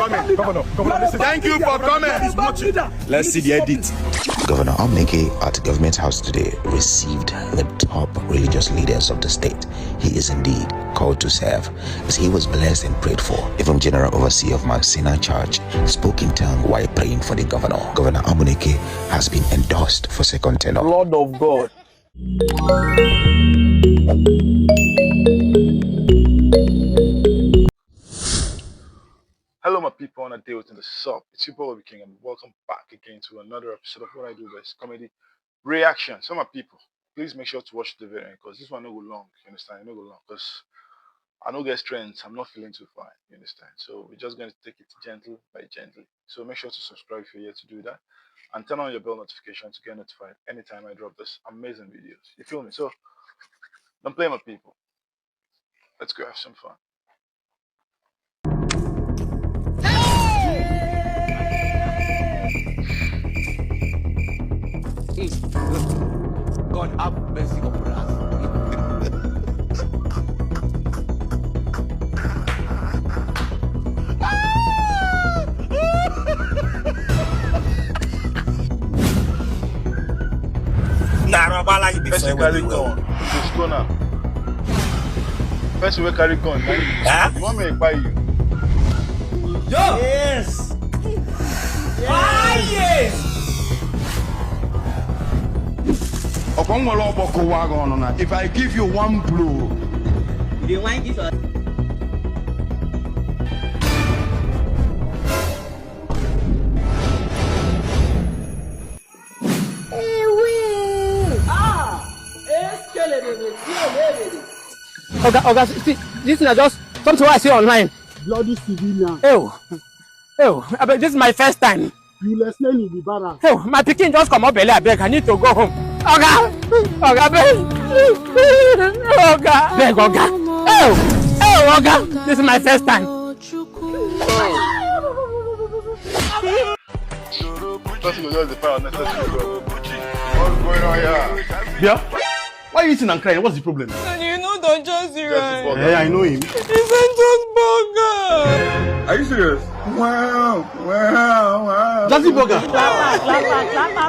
coming. Governor, listen. Thank you for coming. Let's see the edit. Governor Amuneke at Government House today received the top religious leaders of the state. He is indeed called to serve, as he was blessed and prayed for. Even General Overseer of Maxina Church spoke in tongue while praying for the governor. Governor Amuneke has been endorsed for second tenure. Lord of God. Hello my people, on a day within the sub. It's your boy OBIKING and welcome back again to another episode of what I do best, comedy reaction. So my people, please make sure to watch the video because this one no go long, you understand? No go long because I don't get strength, I'm not feeling too fine, you understand? So we're just going to take it gentle by gentle. So make sure to subscribe if you're here to do that and turn on your bell notification to get notified anytime I drop this amazing videos. You feel me? So don't play my people. Let's go have some fun. God have mercy upon us. First you carry gun, just go now. First you carry gun, you want me to buy you? Yo! Yes! Ah, yes! If I give you one blow, You want this one? Okay, see, this is just something I see online. Bloody civilian. Oh, this is my first time. You listen in the barrack. Oh, my picking just come up belly. I beg, I need to go home. Okay, beg. Okay. Okay, this is my first time. first you go just the power necessary. What's going on here? Yeah? Why are you eating and crying? What's the problem? And you know that just right. Yeah, I know him. He sent us burger. Are you serious? Wow. Jazzy Burger. Clap.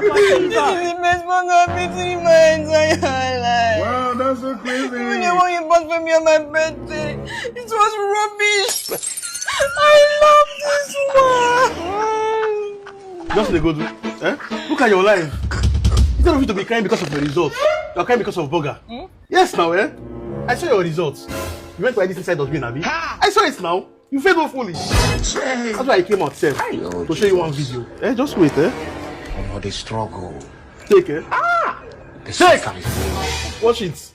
This is the best burger I've eaten in my entire life. Wow, that's so crazy. Even the one you bought for me on my birthday, it was rubbish. I love this one. Just let go do. Eh? Look at your life. Instead of you to be crying because of the results, you're crying because of burger. Yes, now, eh? I saw your results. You went to this inside dustbin, Abi. I saw it now. You felt so foolish. That's why I came out, sir, to show you one video. Eh? Just wait, eh? Oh, they struggle. Take, eh? Take! Watch it.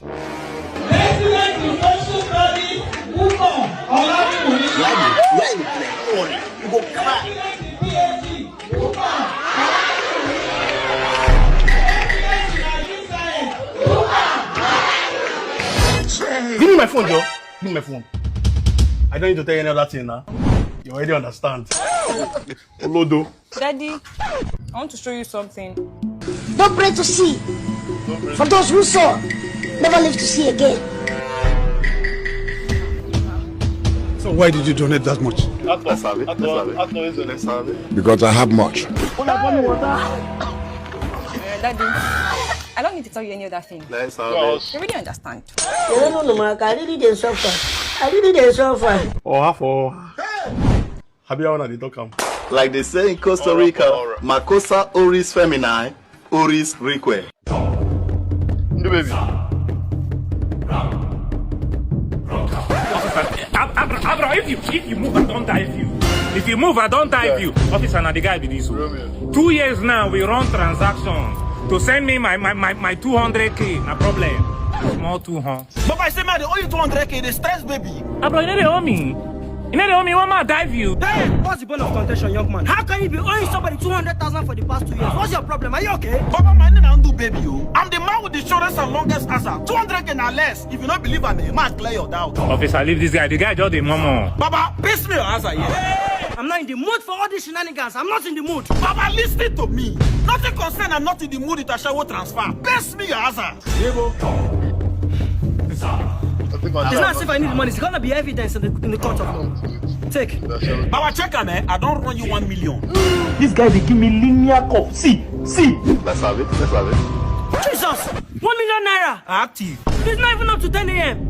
You go cry. Give me my phone, Joe. Give me my phone. I don't need to tell you any other thing now. You already understand. Olodo. Daddy, I want to show you something. Don't pray to see. For those who saw, never live to see again. So why did you donate that much? Because I have much. Daddy, I don't need to tell you any other thing. Let's have it. You really understand. No, Mark, I really didn't suffer. Oh, half or. Habia on the docam. Like they say in Costa Rica, Makosa oris feminae, oris reque. Ndubaby. Abra, if you move, I don't die you. If you move, I don't die you. Officer, now the guy be this. 2 years now, we run transactions to send me my 200k. No problem. Small 200. But I say, man, they owe you 200k, they stress, baby. Abra, you know they owe me. You know they owe me, one more dive you. Hey, what's the point of contention, young man? How can you be owing somebody 200,000 for the past 2 years? What's your problem? Are you okay? Papa, my name is Ndubaby. I'm the man with the shortest and longest answer. 200k and less. If you don't believe me, man, clear your doubt. Officer, leave this guy. The guy just the mama. Baba, piss me your answer here. Hey, I'm not in the mood for all these shenanigans. I'm not in the mood. Baba, listen to me. Nothing concerned, I'm not in the mood with a shower transfer. Piss me your answer. It's not as if I need money. It's gonna be evidence in the court of law. Take. Baba, check him, I don't run you 1 million. This guy, they give me linear cup. See. Let's have it. Jesus! 1 million naira! Active. It's not even up to 10 a.m.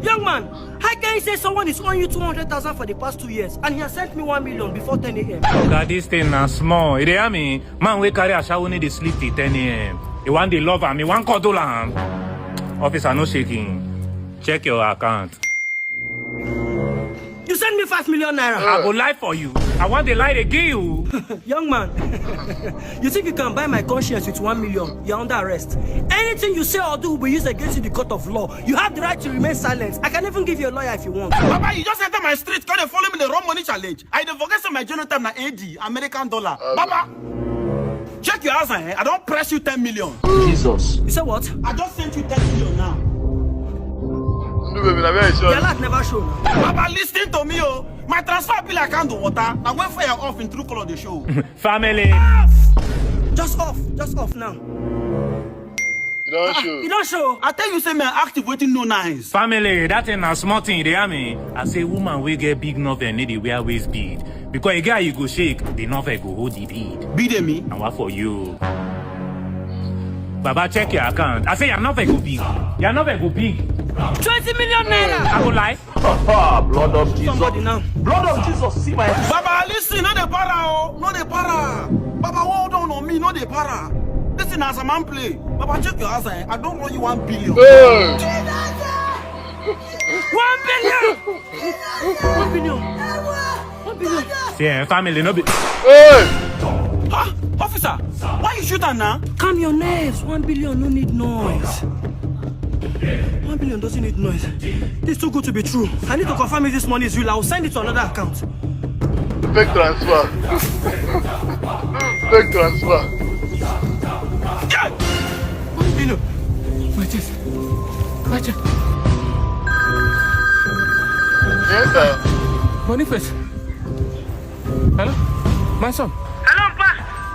Young man, how can you say someone is owing you 200,000 for the past 2 years and he has sent me 1 million before 10 a.m.? God, this thing is small. You hear me? Man, we carry a shower need to sleep till 10 a.m. You want the love and me want cuddle am. Officer, no shaking. Check your account. You send me 5 million naira. I go lie for you. I want the lie to give you. Young man, you think you can buy my conscience with 1 million? You're under arrest. Anything you say or do will be used against you in the court of law. You have the right to remain silent. I can even give you a lawyer if you want. Baba, you just enter my street, can you follow me the wrong money challenge? I don't forget my genotype na AD, American dollar. Baba, check your house, I don't press you 10 million. Jesus. You say what? I just sent you 10 million now. Your life never show. Baba, listen to me, oh. My transfer bill account do water. I went for your off in True Color the show. Family. Just off now. You don't show. You don't show. I tell you, say me active waiting no nice. Family, that ain't a small thing, you hear me? I say woman will get big novel need to wear waist bead. Because a guy you go shake, the novel go hold the bead. Beat me. And what for you? Baba, check your account. I say your novel go big. Your novel go big. 20 million naira. I go lie. Blood of Jesus. Somebody now. Blood of Jesus. See my. Baba, listen, no the para, oh. No the para. Baba, hold on me, no the para. Listen, as a man play. Baba, check your house, I don't owe you 1 billion. 1 billion! 1 billion! 1 billion! Yeah, family, no be. Hey! Huh? Officer, why you shoot her now? Calm your nerves. 1 billion no need noise. 1 billion doesn't need noise. This is too good to be true. I need to confirm if this money is real. I will send it to another account. Fake transfer. Fake transfer. Yeah! 1 billion. Wait it. Watch it. Yes, Boniface. Hello? My son. Hello, Pa.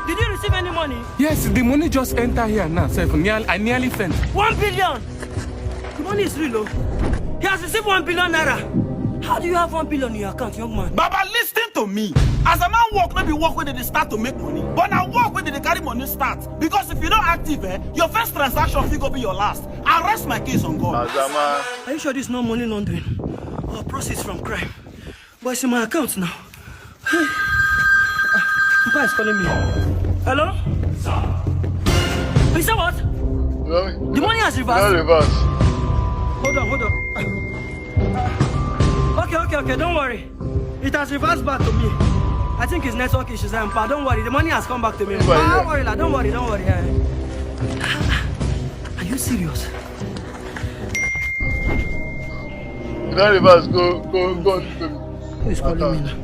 Did you receive any money? Yes, the money just entered here now. So I nearly sent. 1 billion. The money is real, oh. He has received 1 billion naira. How do you have 1 billion in your account, young man? Baba, listen to me. As a man walk, maybe walk when they start to make money. But now walk when they carry money start. Because if you're not active, your first transaction fee go be your last. I rest my case on God. Are you sure this is not money laundering? Or proceeds from crime? But it's in my account now. Papa is calling me. Hello? You say what? The money has reversed. Hold on. Okay, don't worry. It has reversed back to me. I think it's network issues, Pa. Don't worry, the money has come back to me. Don't worry. Are you serious? That reverse, go. Who is calling me now?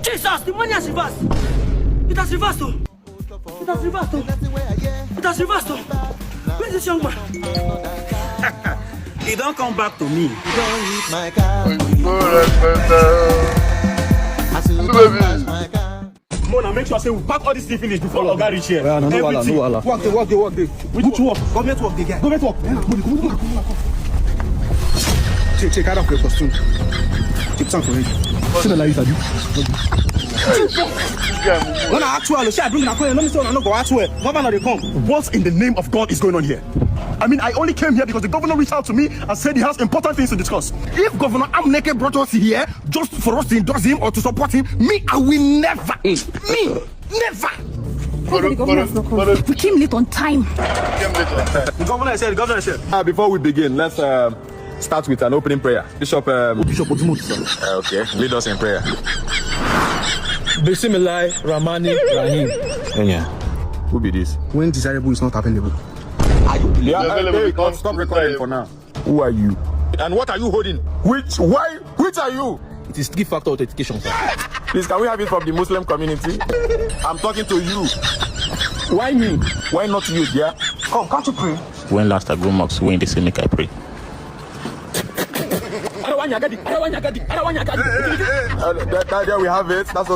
Jesus, the money has reversed. It has reversed, oh. Where is this young man? He don't come back to me. Mona, make sure I say we pack all this thing finish before Oga reach here. No wala. Work day. Which work? Government work, the guy. Government work. Take out of your costume. Take time for it. See the light I do. When I actually say I bring a coin, let me say I no go actually. Governor they come. What in the name of God is going on here? I mean, I only came here because the governor reached out to me and said he has important things to discuss. If Governor Amuneke brought us here just for us to endorse him or to support him, I will never. Never. We came late on time. The governor said. Before we begin, let's start with an opening prayer. Bishop okay, lead us in prayer. Bismillah Rahmani Rahim. Yeah. Who be this? When desirable is not available. Stop recording for now. Who are you? And what are you holding? Which are you? It is 3-factor authentication, sir. Please, can we have it from the Muslim community? I'm talking to you. Why me? Why not you, yeah? Come, can't you pray? When last I go mosque, when they say make I pray. There we have it. That's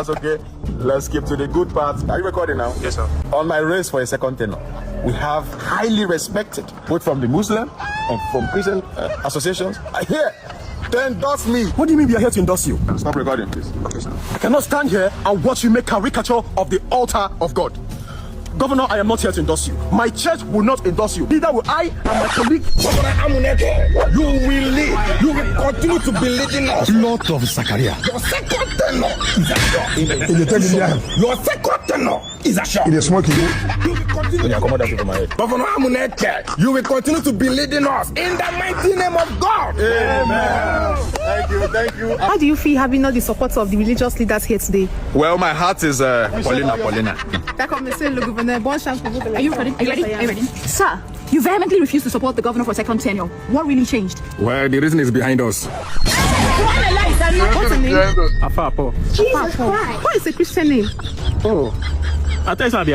okay. Let's skip to the good part. Are you recording now? Yes, sir. On my race for a second tenure, we have highly respected, both from the Muslim and from Christian associations. Here, to endorse me. What do you mean we are here to endorse you? Stop recording, please. Okay, sir. I cannot stand here and watch you make caricature of the altar of God. Governor, I am not here to endorse you. My church will not endorse you. Neither will I and my colleague. Governor Amuneke, you will lead. You will continue to be leading us. Lord of Zachariah. Your second tenor is assured. Your second tenor is assured. It is smoking. You will continue. Governor Amuneke, you will continue to be leading us in the mighty name of God. Amen. Thank you, thank you. How do you feel having all the support of the religious leaders here today? Well, my heart is Paulina. Are you ready? Are you ready? Sir, you vehemently refused to support the governor for second tenure. What really changed? Well, the reason is behind us. What's the name? Afapo. Jesus Christ. What is the Christian name? Oh. I thought I'll be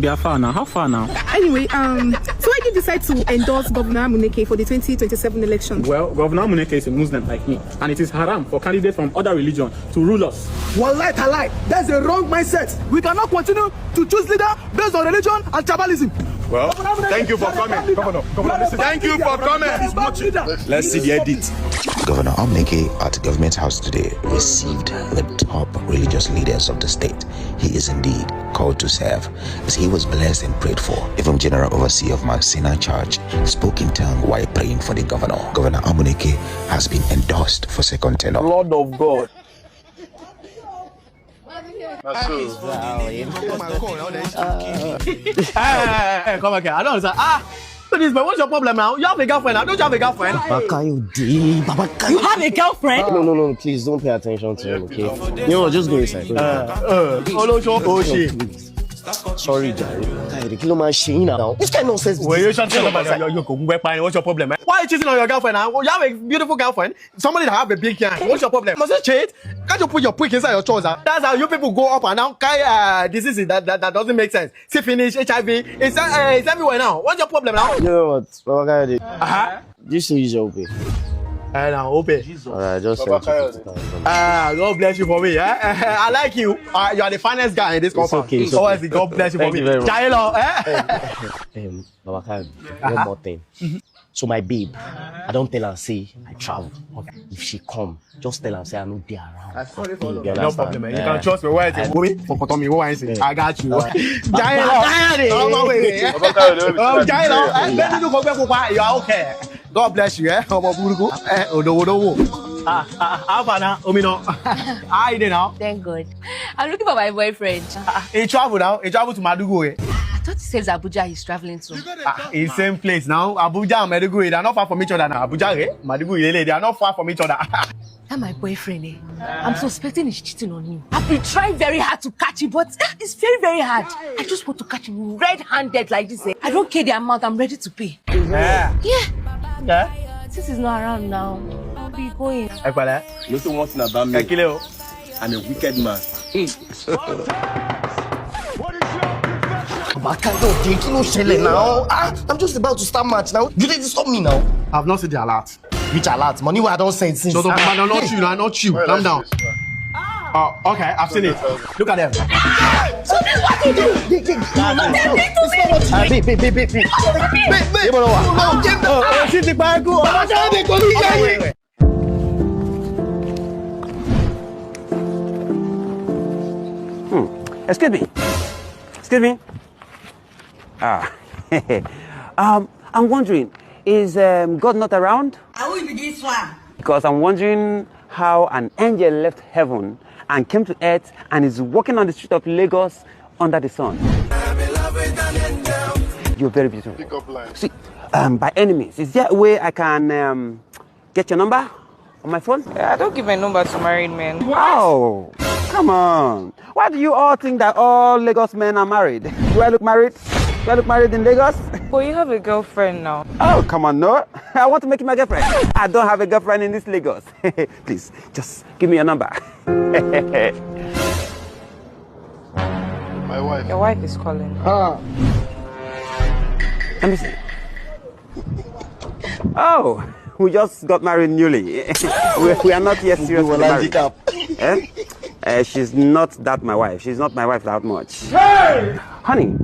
afar now. How far now? Anyway, so why did you decide to endorse Governor Amuneke for the 2027 election? Well, Governor Amuneke is a Muslim like me, and it is haram for candidates from other religion to rule us. Wallahi talai, that's a wrong mindset. We cannot continue to choose leader based on religion and tribalism. Well, thank you for coming. Governor, thank you for coming. Let's see the edit. Governor Amuneke at Government House today received the top religious leaders of the state. He is indeed called to serve, as he was blessed and prayed for. Even General Overseer of Mount Sinai Church spoke in tongue while praying for the governor. Governor Amuneke has been endorsed for second tenure. Lord of God. Hey, come again. I don't understand. This man, what's your problem now? You have a girlfriend now. Don't you have a girlfriend? You have a girlfriend? No, please don't pay attention to him, okay? You know, just go inside. Sorry, Jerry. Now. This kind of nonsense. Well, you should tell about what's your problem, man? Why are you cheating on your girlfriend now? You have a beautiful girlfriend. Somebody that have a big can. What's your problem? Must you cheat? Can't you put your prick inside your trouser? That's how you people go up and down. Diseases that doesn't make sense. See, finish HIV. It's everywhere now. What's your problem now? You know what? This is your way. Now, open. Alright, just send God bless you for me. I like you. You are the finest guy in this compound. It's okay. Always, God bless you for me. Very much. Baba one more thing. So my babe, I don't tell her say I travel. Okay. If she come, just tell her say I no dey around. No problem, man. You can trust me. Where it is? For me, what I say? I got you. You are okay. God bless you, eh? How far now? How you now? Thank God. I'm looking for my boyfriend. He travel now. He travel to Madugu. I thought he says Abuja he's traveling to. In same place now. Abuja and Madugu, they are not far from each other now. Abuja, Madugu, they are not far from each other. That's my boyfriend, eh? I'm suspecting he's cheating on you. I've been trying very hard to catch him, but it's very, very hard. I just want to catch him red-handed like this, eh? I don't care the amount, I'm ready to pay. Yeah? Since he's not around now, I'll be going. You know one thing about me? I'm a wicked man. I'm just about to start match now. You didn't stop me now. I've not seen the alert. Which alert? Money where I don't send since. Shut up, man. Not you. Calm down. Oh, okay. I've seen it. Look at them. So this is what you do. Excuse me. I'm wondering, is God not around? Because I'm wondering how an angel left heaven and came to earth and is walking on the street of Lagos under the sun. You're very beautiful. Pick up line. See, by any means, is there a way I can get your number on my phone? I don't give my number to married men. Wow, come on. Why do you all think that all Lagos men are married? Do I look married? Do I look married in Lagos? Well, you have a girlfriend now. Oh, come on, no. I want to make you my girlfriend. I don't have a girlfriend in this Lagos. Please, just give me your number. My wife. Your wife is calling. Let me see. Oh, we just got married newly. we are not yet seriously married. She's not that my wife. She's not my wife that much. Hey! Honey,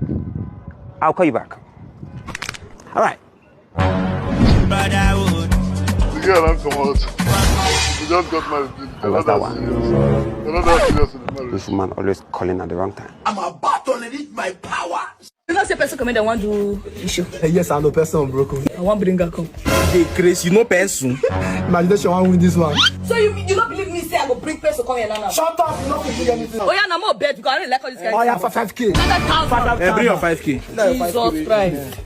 I'll call you back. All right. The girl, I'm come out. We just got married. And what's that one? You're not that serious in the marriage. This woman always calling at the wrong time. I'm about to release my power. You know, say person come in, they want to do issue. Yes, I know person broken. I want bring her come. They crazy, you know person. Imagination want win this one. So you don't believe me? Say I go bring person come here now. Shut up, you not bring anything. Oh yeah, no more bet because I don't like all this guys. Oh yeah, for 5K. Bring your 5K. Jesus Christ.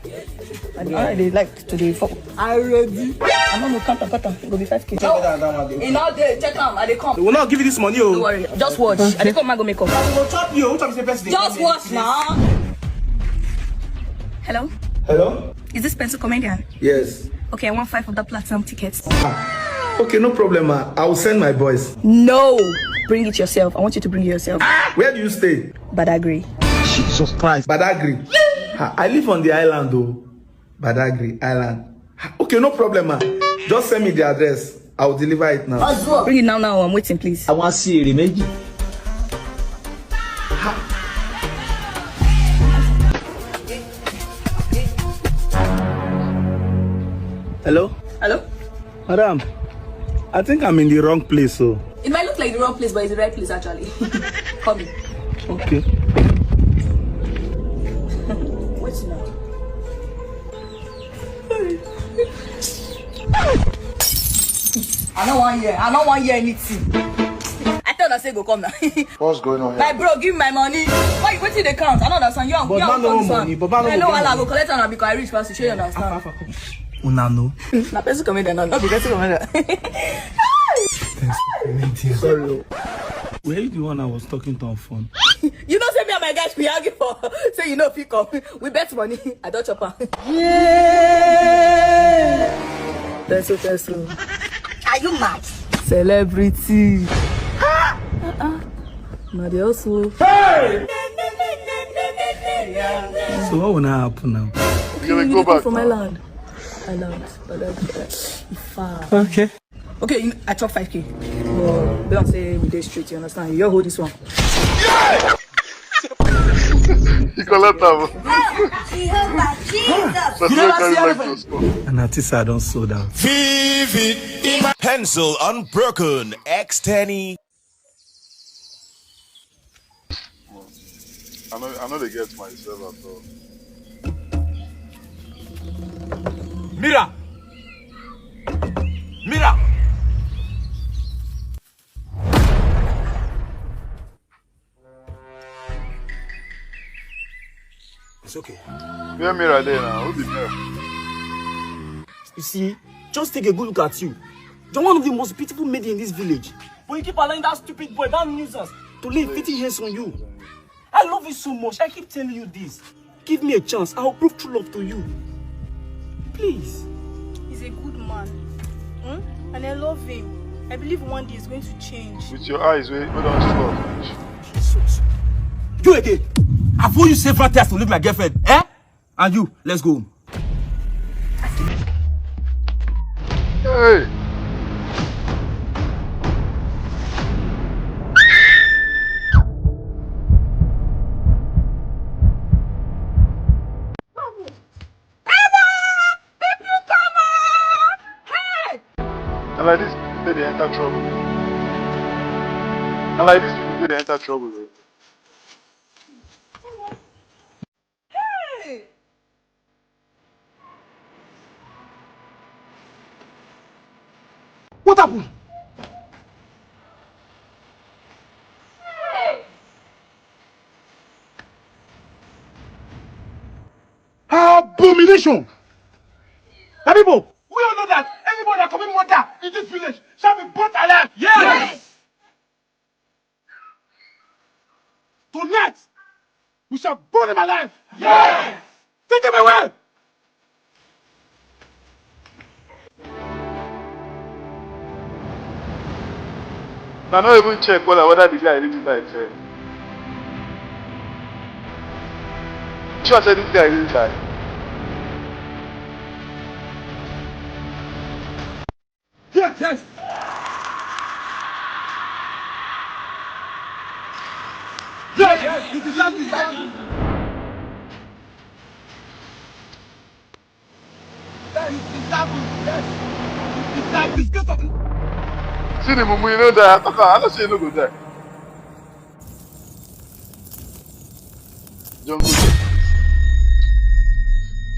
They like to the fuck. I ready. I'm not count. Go be 5K. In all day, check them. I they come. We will not give you this money. Don't worry. Just watch. I they come. Man go make up. We'll chop you. Which of the person? Just watch now. Hello. Hello? Is this pencil comedian? Yes. Okay, I want 5 of the platinum tickets. Okay, no problem. I will send my boys. No, bring it yourself. I want you to bring it yourself. Where do you stay? Badagry. Jesus Christ. Badagry. I live on the island though. Badagry Island. Okay, no problem. Just send me the address. I will deliver it now. Bring it now. I'm waiting, please. I want to see it, Meji. Hello? Hello? Madam, I think I'm in the wrong place, so. It might look like the wrong place, but it's the right place actually. Call me. Okay. Wait now. I don't want to hear anything. I thought I said go come now. What's going on here? My bro, give me my money. Why you waiting the count? I don't understand. But man no money. But man no money. I go collect it because I reach fast to show you understand. Unano. Na person comedian, not the person comedian. Sorry. Were you the one I was talking to on phone? You know, say me and my guys we argue for. Say you know if you come, we bet money. I don't chop her. Yeah. Peso. Are you mad? Celebrity. Now they also. Hey! So what will now happen now? You're gonna go back from my now. land. Okay. Okay, I chop 5K. But don't say we dey straight, you understand? You hold this one. Yeah! You collect that one. Jesus. You never see And artist I don't slow down. Vivid pencil unbroken X10. I know they get myself at all. Mira! It's okay. Where Mira there now? Who be Mira? You see, just take a good look at you. You're one of the most beautiful maidens in this village. But you keep allowing that stupid boy, that nuisance, to lay fitting hands on you. I love you so much. I keep telling you this. Give me a chance. I'll prove true love to you. Please. He's a good man. And I love him. I believe one day he's going to change. With your eyes, wait, hold on, slow. Jesus. You again. I've told you several times to leave my girlfriend. Eh? And you, let's go. Hey! And like this, they enter trouble. And like this, they enter trouble. Hey! What happened? Abomination! Hey people, we all know that everybody that commit murder in this village shall be burnt alive. Yes! Tonight, we shall burn them alive. Yes! Take them away! Now, not even check whether the guy really died. Sure, said this guy really died. Yes, yes! Yes, yes, you deserve this. Yes, you deserve it. Yes, you deserve this. Get up. See the mumu, you know that. I don't say you no go die. Jungle.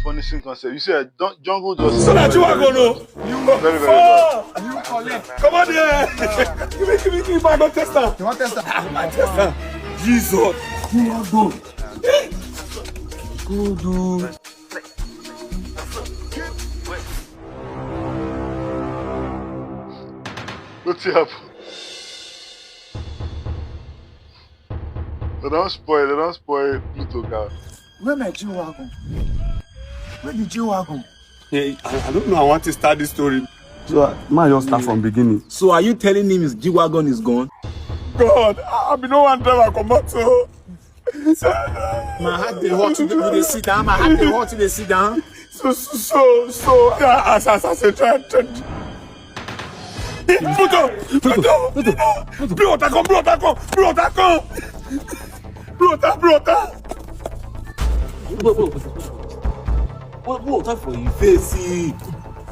Funny thing concept. You say jungle just. So that you are going to. Very, very bad. You collect. Come on here. Give me, man. Don't test her. You want test her? I test her. Jesus. You are good. Good, dude. What's up? They don't spoil Pluto car. Where my G-Wagon? Where the G-Wagon? Hey, I don't know. I want to start this story. So, man, just start from beginning. So, are you telling him his G-Wagon is gone? God, I be no one driver come out so. My heart they hot to the sit down. My heart they hot to the sit down. So, yeah, as I say, try. Pluto! Brodda, come! Brodda! What for you face?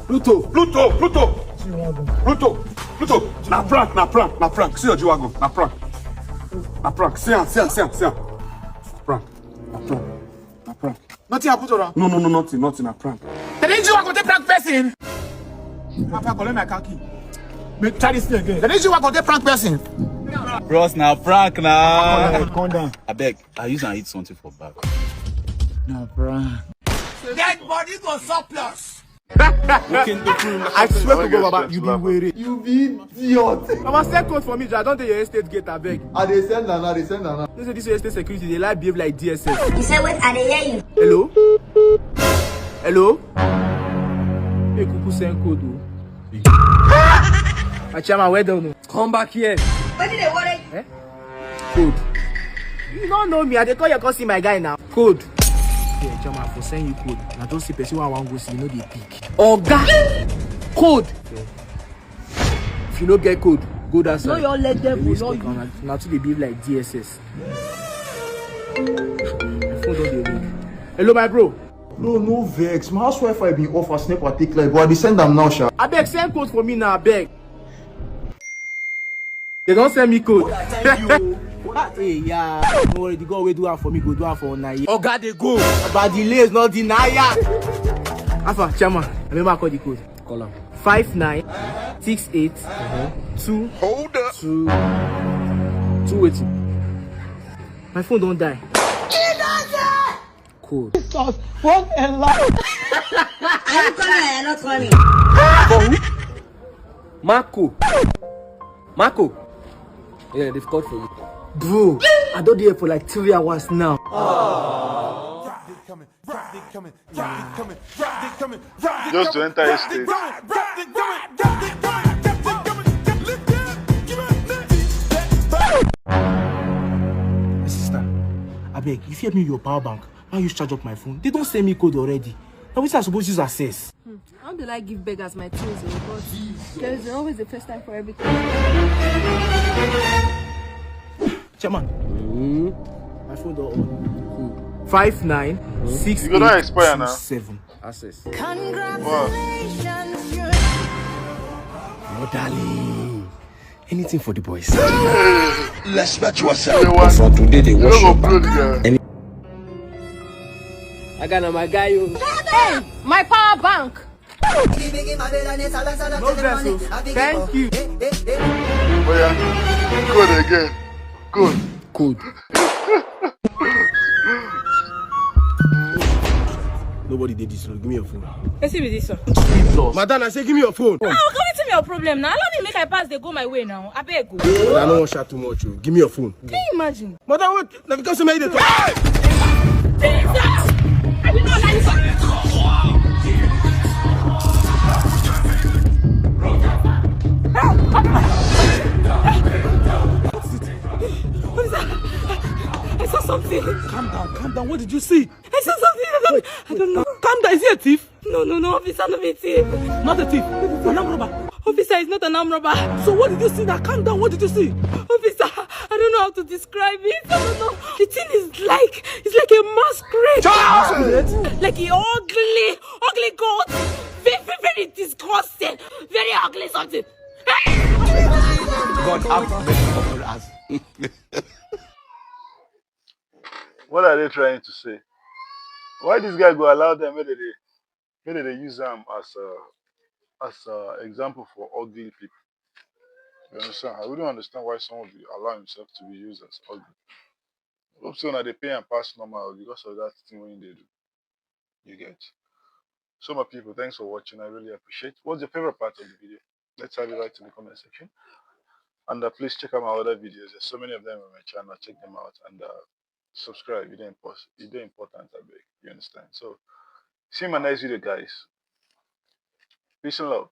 Pluto! Na prank. See your G-Wagon, na prank. See ya. Prank. Nothing happened to her. No, nothing, na prank. The G-Wagon take prank person. Papa, collect my car key. Make try this thing again. The G-Wagon take prank person. Bros, now prank now. Calm down. I beg, I use and eat something for back. No prank. Dead body go surplus. I swear to God, Baba, you be weary. You be idiot. Mama, send code for me. I don't take your estate gate. I beg. They send Nana. They say this estate security. They like behave like DSS. You say what? I dey hear you. Hello. Hey, Kuku send code. Achama, where down? Come back here. What did they worry? Code. You don't know me. I dey call you come see my guy now. Code. Yeah, Chama, for send you code. Now don't see person who want go see. You know they pick. Oga. Code. Okay. If you don't get code, go that side. No, you let them know. Now to they behave like DSS. My phone don't dey ring. Hello, my bro. No vex. My house Wi-Fi be off as snap take like, but I send them now, sha. I beg, send code for me now, I beg. They don't send me code. Hey, yeah. Don't worry, the girl will do it for me, go do it for Naya. Oh, God, they go. But delay is not denial. Alpha, Chama, remember I call the code. Call him. 59682. Hold up. 2 waiting. My phone don't die. Code. What a lie. I'm calling, not calling. For who? Marco. Yeah, they've called for you. Bro, I don't do it for like 3 hours now. Just to enter a state. Sister, I beg, if you help me your power bank, I use charge up my phone. They don't send me code already. Now which I supposed to use access? How do I give beggars my tools? But there's always the first time for everything. Chairman, my phone don't on. 596. You gonna expire now? 7 access. Congratulations, Oh, darling. Anything for the boys. Respect yourself. For today, they wash your back. I got my guy. Hey, my power bank. No vessel. Thank you. Oh yeah. Code again. Code. Nobody did this one. Give me your phone. Let's see with this one. Madam, I say give me your phone. Come to me your problem now. Allow me make I pass. They go my way now. I beg you. I don't want to chat too much. Give me your phone. Can you imagine? Madam, what? Now because you made it. Jesus! I will not lie. What is that? I saw something. Calm down. What did you see? I saw something. I don't know. Calm down. Is he a thief? No, officer, not a thief. Not a thief. An armed robber. Officer is not an armed robber. So what did you see now? Calm down. What did you see? Officer, I don't know how to describe it. I don't know. The thing is like, it's like a masquerade. Like an ugly goat. Very, very disgusting. Very ugly something. What are they trying to say? Why this guy go allow them? Whether they use them as a example for ugly people. You understand? I wouldn't understand why someone would allow himself to be used as ugly. Hope so now they pay and pass normal because of that thing when they do. You get. So my people, thanks for watching. I really appreciate. What's your favorite part of the video? Let's have it right in the comment section. And please check out my other videos. There's so many of them on my channel. Check them out and subscribe. It's important, I beg. You understand? So see you in my next video, guys. Peace and love.